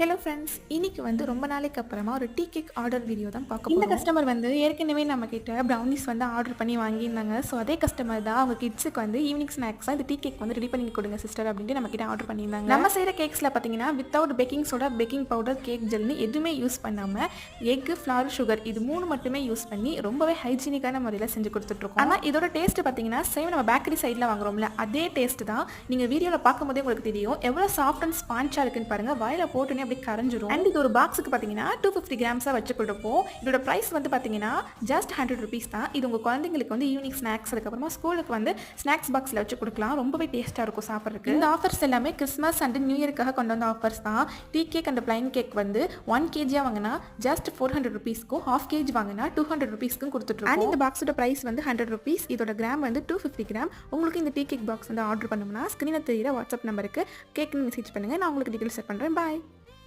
Hello friends, இன்னைக்கு வந்து ரொம்ப நாளைக்கு அப்புறமா ஒரு டீ கேக் ஆர்டர் வீடியோ தான் பார்க்க இந்த போறோம். கஸ்டமர் வந்து ஏற்கனவே நம்மக்கிட்ட ப்ரௌனீஸ் வந்து ஆர்டர் பண்ணி வாங்கியிருந்தாங்க. ஸோ அதே கஸ்டமர் தான் அவங்க கிட்ஸுக்கு வந்து ஈவினிங் ஸ்நாக்ஸாக இந்த டீ கேக் வந்து ரெடி பண்ணி கொடுங்க சிஸ்டர் அப்படின்ட்டு நம்மக்கிட்ட ஆர்டர் பண்ணியிருந்தாங்க. நம்ம செய்கிற கேக்ஸில் பார்த்தீங்கன்னா without baking soda, baking powder, cake ஜெல்னு எதுவுமே யூஸ் பண்ணாமல் எக்கு, ஃப்ளார், சுகர் இது 3 மட்டுமே யூஸ் பண்ணி ரொம்பவே ஹைஜீனிக்கான முறையில் செஞ்சு கொடுத்துட்ருக்கோம். ஆனால் இதோட டேஸ்ட் பார்த்தீங்கன்னா சேம் நம்ம பேக்கரி சைடில் வாங்குறோம்ல அதே டேஸ்ட் தான். நீங்கள் வீடியோவில் பார்க்கும்போதே உங்களுக்கு தெரியும் எவ்வளோ சாஃப்ட் அண்ட் ஸ்பான்ச்சாக இருக்குன்னு பாருங்கள். வாயில் போட்டுனே அப்படியே கரைஞ்சிரும். அண்ட் இது ஒரு பாக்ஸுக்கு பார்த்தீங்கன்னா 250 கிராம்ஸாக வச்சு கொடுப்போம். இதோட ப்ரைஸ் வந்து பார்த்தீங்கன்னா ஜஸ்ட் 100 ருபீஸ் தான். இது உங்கள் குழந்தைங்களுக்கு வந்து ஈவினிங் ஸ்நாக்ஸ் அதுக்கப்புறமா ஸ்கூலுக்கு வந்து ஸ்நாக்ஸ் பாக்ஸில் வச்சு கொடுக்கலாம். ரொம்பவே டேஸ்ட்டாக இருக்கும் சாப்பிட்றதுக்கு. இந்த ஆஃபர்ஸ் எல்லாமே கிறிஸ்மஸ் அண்ட் நியூ இயர்க்காக கொண்டு வந்த ஆஃபர்ஸ் தான். Tea cake and plain cake வந்து 1 கேஜியாக வாங்கினா ஜஸ்ட் 400 ருபீஸ்க்கும், ஹாஃப் கேஜி வாங்கினா 200 ருபீஸ்க்கும் கொடுத்துட்ருக்கோம். அண்ட் இந்த பாக்ஸோட ப்ரைஸ் வந்து 100 ருபீஸ். இதோட கிராம் வந்து 250 கிராம். உங்களுக்கு இந்த டீ கேக் பாக்ஸ் வந்து ஆர்டர் பண்ணோம்னா ஸ்க்ரீனில் தெரியிற வாட்ஸ்அப் நம்பருக்கு கேக்னு மெசேஜ் பண்ணுங்கள். நான் உங்களுக்கு டீட்டெயில்ஸ் செட் பண்ணுறேன். பாய்.